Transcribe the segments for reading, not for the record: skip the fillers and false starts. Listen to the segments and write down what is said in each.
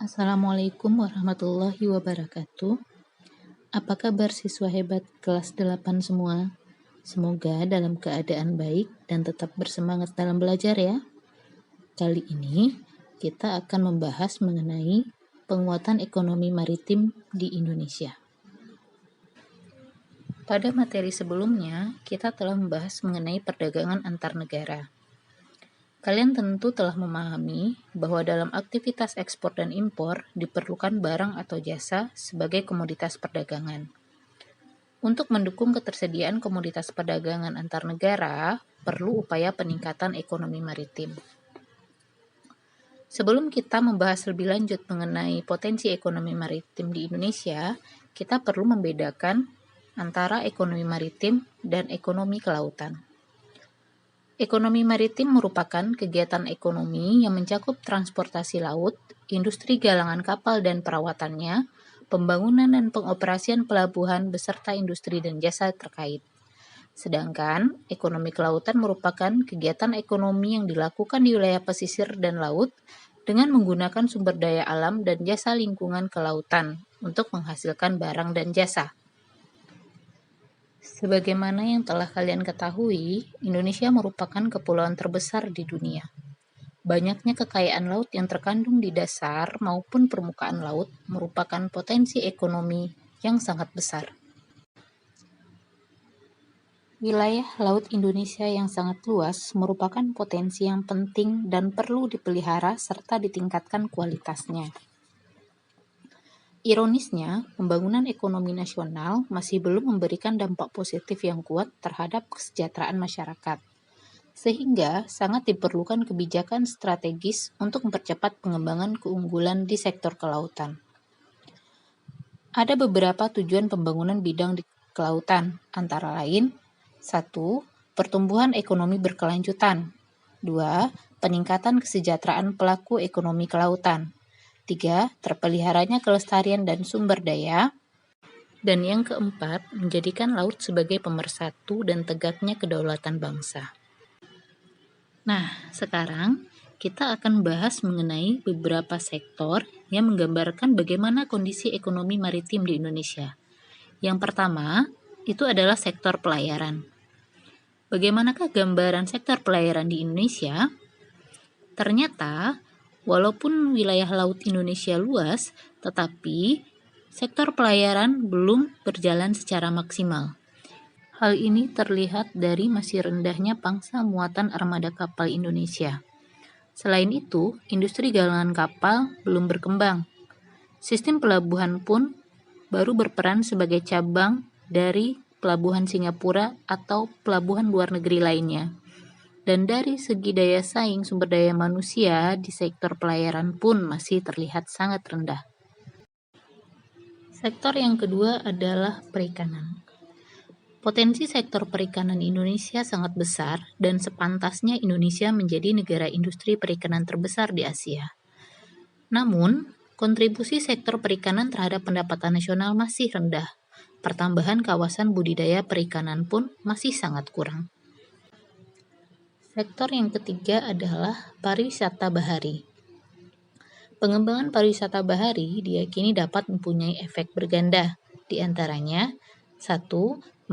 Assalamualaikum warahmatullahi wabarakatuh. Apa kabar siswa hebat kelas 8 semua? Semoga dalam keadaan baik dan tetap bersemangat dalam belajar ya. Kali ini kita akan membahas mengenai penguatan ekonomi maritim di Indonesia. Pada materi sebelumnya, kita telah membahas mengenai perdagangan antar negara. Kalian tentu telah memahami bahwa dalam aktivitas ekspor dan impor diperlukan barang atau jasa sebagai komoditas perdagangan. Untuk mendukung ketersediaan komoditas perdagangan antar negara, perlu upaya peningkatan ekonomi maritim. Sebelum kita membahas lebih lanjut mengenai potensi ekonomi maritim di Indonesia, kita perlu membedakan antara ekonomi maritim dan ekonomi kelautan. Ekonomi maritim merupakan kegiatan ekonomi yang mencakup transportasi laut, industri galangan kapal dan perawatannya, pembangunan dan pengoperasian pelabuhan beserta industri dan jasa terkait. Sedangkan ekonomi kelautan merupakan kegiatan ekonomi yang dilakukan di wilayah pesisir dan laut dengan menggunakan sumber daya alam dan jasa lingkungan kelautan untuk menghasilkan barang dan jasa. Sebagaimana yang telah kalian ketahui, Indonesia merupakan kepulauan terbesar di dunia. Banyaknya kekayaan laut yang terkandung di dasar maupun permukaan laut merupakan potensi ekonomi yang sangat besar. Wilayah laut Indonesia yang sangat luas merupakan potensi yang penting dan perlu dipelihara serta ditingkatkan kualitasnya. Ironisnya, pembangunan ekonomi nasional masih belum memberikan dampak positif yang kuat terhadap kesejahteraan masyarakat, sehingga sangat diperlukan kebijakan strategis untuk mempercepat pengembangan keunggulan di sektor kelautan. Ada beberapa tujuan pembangunan bidang di kelautan, antara lain 1. Pertumbuhan ekonomi berkelanjutan. 2. Peningkatan kesejahteraan pelaku ekonomi kelautan. 3. Terpeliharanya kelestarian dan sumber daya. Dan yang keempat, menjadikan laut sebagai pemersatu dan tegaknya kedaulatan bangsa. Nah, sekarang kita akan bahas mengenai beberapa sektor yang menggambarkan bagaimana kondisi ekonomi maritim di Indonesia. Yang pertama, itu adalah sektor pelayaran. Bagaimanakah gambaran sektor pelayaran di Indonesia? Ternyata, walaupun wilayah laut Indonesia luas, tetapi sektor pelayaran belum berjalan secara maksimal. Hal ini terlihat dari masih rendahnya pangsa muatan armada kapal Indonesia. Selain itu, industri galangan kapal belum berkembang. Sistem pelabuhan pun baru berperan sebagai cabang dari pelabuhan Singapura atau pelabuhan luar negeri lainnya. Dan dari segi daya saing sumber daya manusia di sektor pelayaran pun masih terlihat sangat rendah. Sektor yang kedua adalah perikanan. Potensi sektor perikanan Indonesia sangat besar dan sepantasnya Indonesia menjadi negara industri perikanan terbesar di Asia. Namun, kontribusi sektor perikanan terhadap pendapatan nasional masih rendah. Pertambahan kawasan budidaya perikanan pun masih sangat kurang. Sektor yang ketiga adalah pariwisata bahari. Pengembangan pariwisata bahari diyakini dapat mempunyai efek berganda, di antaranya 1.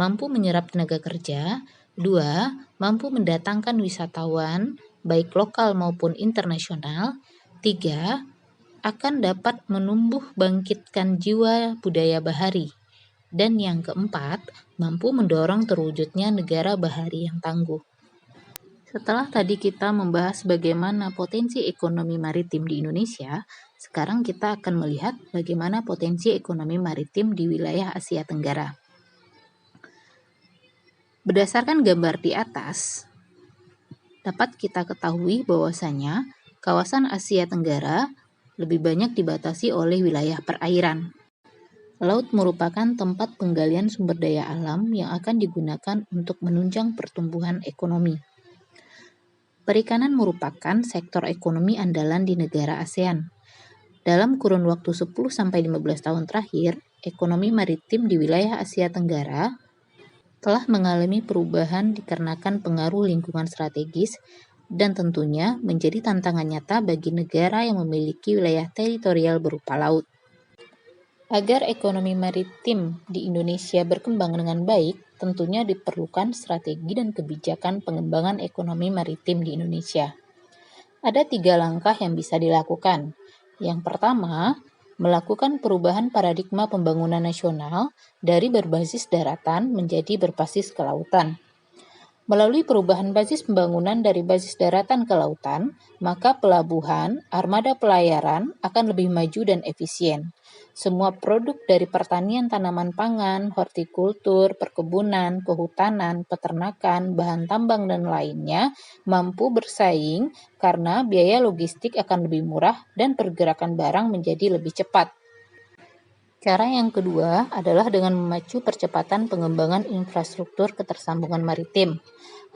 Mampu menyerap tenaga kerja, 2. Mampu mendatangkan wisatawan, baik lokal maupun internasional, 3. Akan dapat menumbuh bangkitkan jiwa budaya bahari, dan yang keempat, mampu mendorong terwujudnya negara bahari yang tangguh. Setelah tadi kita membahas bagaimana potensi ekonomi maritim di Indonesia, sekarang kita akan melihat bagaimana potensi ekonomi maritim di wilayah Asia Tenggara. Berdasarkan gambar di atas, dapat kita ketahui bahwasanya kawasan Asia Tenggara lebih banyak dibatasi oleh wilayah perairan. Laut merupakan tempat penggalian sumber daya alam yang akan digunakan untuk menunjang pertumbuhan ekonomi. Perikanan merupakan sektor ekonomi andalan di negara ASEAN. Dalam kurun waktu 10-15 tahun terakhir, ekonomi maritim di wilayah Asia Tenggara telah mengalami perubahan dikarenakan pengaruh lingkungan strategis dan tentunya menjadi tantangan nyata bagi negara yang memiliki wilayah teritorial berupa laut. Agar ekonomi maritim di Indonesia berkembang dengan baik, tentunya diperlukan strategi dan kebijakan pengembangan ekonomi maritim di Indonesia. Ada 3 langkah yang bisa dilakukan. Yang pertama, melakukan perubahan paradigma pembangunan nasional dari berbasis daratan menjadi berbasis kelautan. Melalui perubahan basis pembangunan dari basis daratan ke lautan, maka pelabuhan, armada pelayaran akan lebih maju dan efisien. Semua produk dari pertanian tanaman pangan, hortikultur, perkebunan, kehutanan, peternakan, bahan tambang, dan lainnya mampu bersaing karena biaya logistik akan lebih murah dan pergerakan barang menjadi lebih cepat. Cara yang kedua adalah dengan memacu percepatan pengembangan infrastruktur ketersambungan maritim.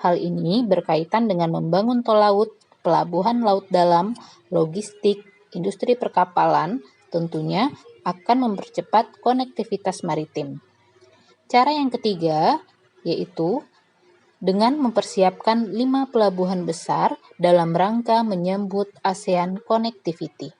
Hal ini berkaitan dengan membangun tol laut, pelabuhan laut dalam, logistik, industri perkapalan, tentunya akan mempercepat konektivitas maritim. Cara yang ketiga yaitu dengan mempersiapkan 5 pelabuhan besar dalam rangka menyambut ASEAN Connectivity.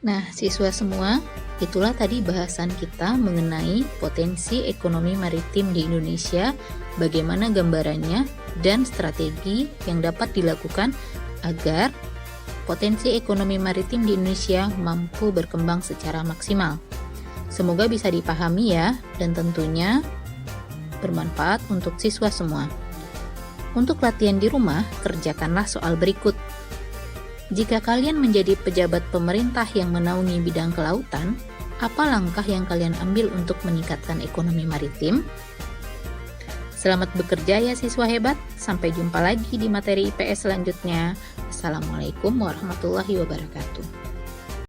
Nah, siswa semua, itulah tadi bahasan kita mengenai potensi ekonomi maritim di Indonesia, bagaimana gambarannya, dan strategi yang dapat dilakukan agar potensi ekonomi maritim di Indonesia mampu berkembang secara maksimal. Semoga bisa dipahami ya, dan tentunya bermanfaat untuk siswa semua. Untuk latihan di rumah, kerjakanlah soal berikut. Jika kalian menjadi pejabat pemerintah yang menaungi bidang kelautan, apa langkah yang kalian ambil untuk meningkatkan ekonomi maritim? Selamat bekerja ya siswa hebat. Sampai jumpa lagi di materi IPS selanjutnya. Assalamualaikum warahmatullahi wabarakatuh.